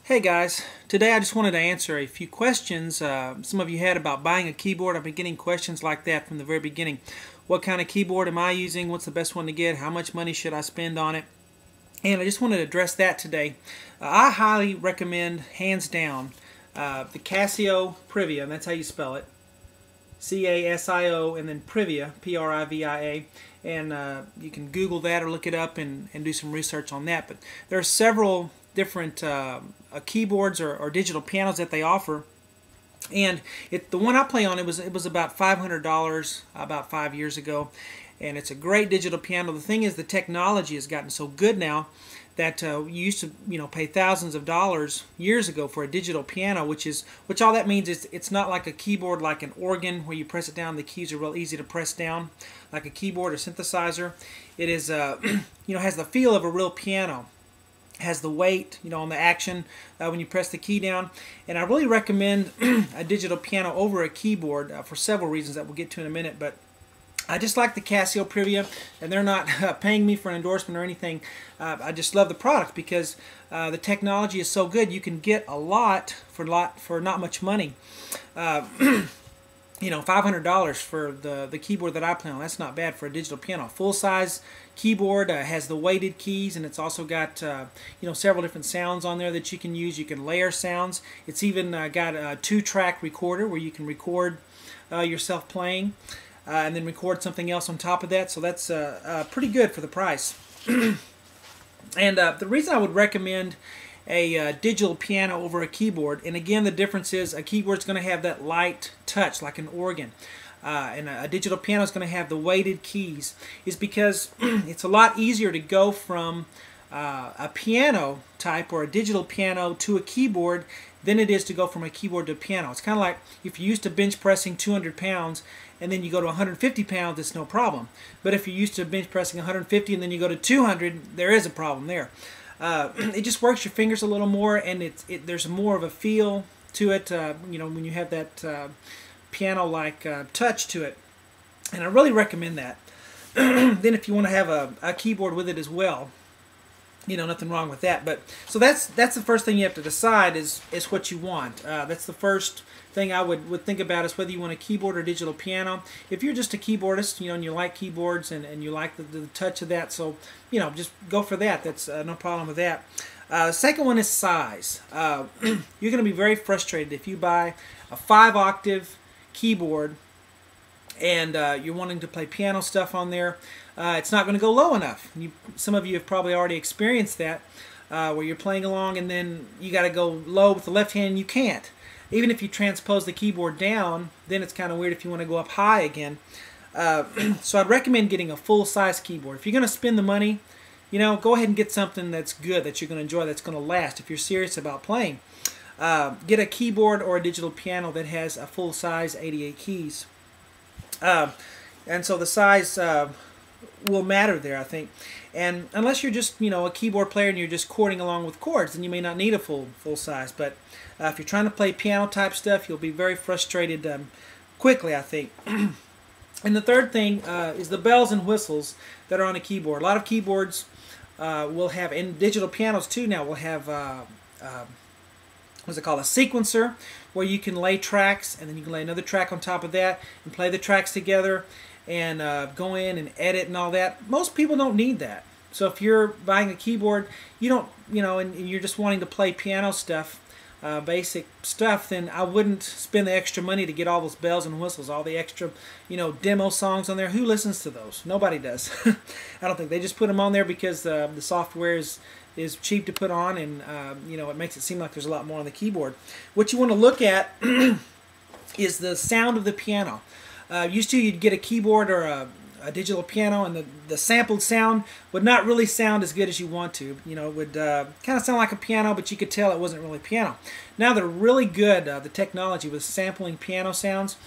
Hey guys, today I just wanted to answer a few questions some of you had about buying a keyboard. I've been getting questions like that from the very beginning. What kind of keyboard am I using? What's the best one to get? How much money should I spend on it? And I just wanted to address that today. I highly recommend, hands down, the Casio Privia, and that's how you spell it. C-A-S-I-O and then Privia, P-R-I-V-I-A, and you can Google that or look it up and do some research on that. But there are several different keyboards or digital pianos that they offer, and the one I play on, it was about $500 about 5 years ago, and it's a great digital piano. The thing is, the technology has gotten so good now that you used to pay thousands of dollars years ago for a digital piano, which all that means is it's not like a keyboard like an organ where you press it down, the keys are real easy to press down like a keyboard or synthesizer. It is has the feel of a real piano, has the weight on the action when you press the key down. And I really recommend a digital piano over a keyboard for several reasons that we'll get to in a minute. But I just like the Casio Privia, and they're not paying me for an endorsement or anything. I just love the product because the technology is so good. You can get a lot for not much money. $500 for the keyboard that I play on. That's not bad for a digital piano. Full-size keyboard, has the weighted keys, and it's also got several different sounds on there that you can use. You can layer sounds. It's even got a 2-track recorder where you can record yourself playing and then record something else on top of that. So that's pretty good for the price. And the reason I would recommend a digital piano over a keyboard, and again, the difference is a keyboard's going to have that light touch like an organ, and a digital piano is going to have the weighted keys, is because it's a lot easier to go from a piano type or a digital piano to a keyboard than it is to go from a keyboard to a piano. It's kind of like if you're used to bench pressing 200 pounds and then you go to 150 pounds, it's no problem. But if you're used to bench pressing 150 and then you go to 200, there is a problem there. It just works your fingers a little more, and there's more of a feel to it, when you have that piano-like touch to it. And I really recommend that. Then if you want to have a keyboard with it as well, nothing wrong with that. But so that's the first thing you have to decide is what you want. That's the first thing I would think about, is whether you want a keyboard or digital piano. If you're just a keyboardist, and you like keyboards and you like the touch of that, so just go for that. That's no problem with that. Second one is size. You're going to be very frustrated if you buy a 5-octave keyboard and you're wanting to play piano stuff on there. It's not going to go low enough. Some of you have probably already experienced that, where you're playing along and then you got to go low with the left hand and you can't. Even if you transpose the keyboard down, then it's kind of weird if you want to go up high again. So I'd recommend getting a full-size keyboard. If you're going to spend the money, go ahead and get something that's good, that you're going to enjoy, that's going to last. If you're serious about playing, get a keyboard or a digital piano that has a full-size 88 keys. And so the size will matter there, I think. And unless you're just a keyboard player and you're just chording along with chords, then you may not need a full size. But if you're trying to play piano type stuff, you'll be very frustrated quickly, I think. And the third thing is the bells and whistles that are on a keyboard. A lot of keyboards will have, and digital pianos too now, will have what's it called, a sequencer, where you can lay tracks and then you can lay another track on top of that and play the tracks together and go in and edit and all that. Most people don't need that. So if you're buying a keyboard, you don't, and you're just wanting to play piano stuff, basic stuff, then I wouldn't spend the extra money to get all those bells and whistles, all the extra, demo songs on there. Who listens to those? Nobody does. I don't think. They just put them on there because the software is cheap to put on, and it makes it seem like there's a lot more on the keyboard. What you want to look at is the sound of the piano. Used to, you'd get a keyboard or a digital piano, and the sampled sound would not really sound as good as you want to. It would kind of sound like a piano, but you could tell it wasn't really piano. Now they're really good, the technology with sampling piano sounds,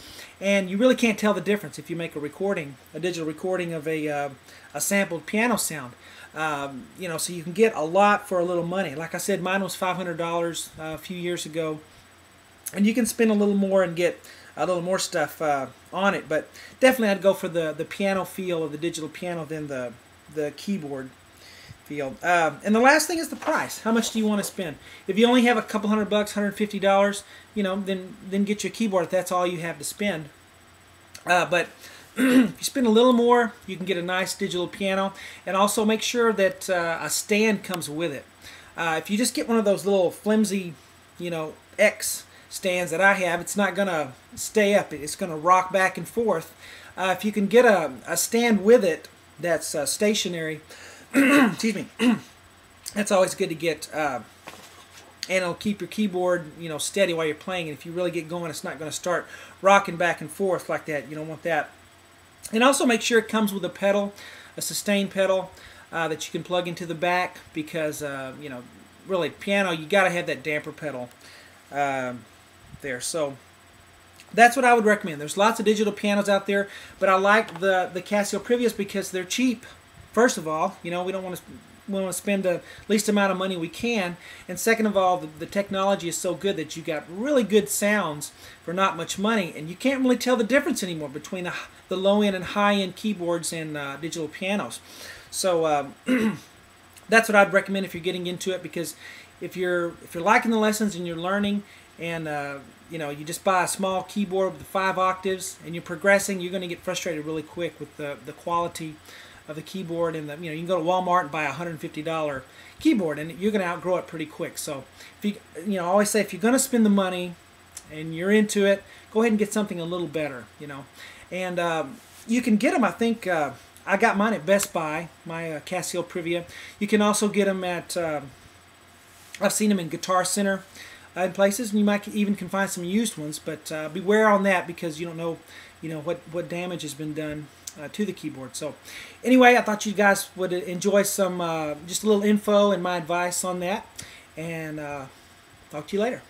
and you really can't tell the difference if you make a digital recording of a sampled piano sound. So you can get a lot for a little money. Like I said, mine was $500 a few years ago, and you can spend a little more and get a little more stuff on it. But definitely I'd go for the piano feel of the digital piano than the keyboard. field. And the last thing is the price. How much do you want to spend? If you only have a couple $100, $150, you know, then get your keyboard if that's all you have to spend. But if you spend a little more, you can get a nice digital piano, and also make sure that a stand comes with it. If you just get one of those little flimsy, you know, X stands that I have, it's not going to stay up. It's going to rock back and forth. If you can get a stand with it that's stationary, excuse me, that's always good to get, and it'll keep your keyboard, you know, steady while you're playing. And if you really get going, it's not going to start rocking back and forth like that. You don't want that. And also make sure it comes with a pedal, a sustain pedal that you can plug into the back, because you know, really piano, you got to have that damper pedal there. So that's what I would recommend. There's lots of digital pianos out there, but I like the Casio Privias because they're cheap. First of all, you know, we want to spend the least amount of money we can, and second of all, the technology is so good that you got really good sounds for not much money, and you can't really tell the difference anymore between the low-end and high-end keyboards and digital pianos. So that's what I'd recommend if you're getting into it, because if you're liking the lessons and you're learning, and you know, you just buy a small keyboard with the 5 octaves and you're progressing, you're going to get frustrated really quick with the quality of the keyboard. And you know, you can go to Walmart and buy a $150 keyboard and you're going to outgrow it pretty quick. So if you know, I always say, if you're going to spend the money and you're into it, go ahead and get something a little better, you know. And you can get them, I think, I got mine at Best Buy, my Casio Privia. You can also get them at, I've seen them in Guitar Center in places, and you might even can find some used ones, but beware on that, because you don't know, you know, what damage has been done to the keyboard. So anyway, I thought you guys would enjoy some just a little info and my advice on that, and talk to you later.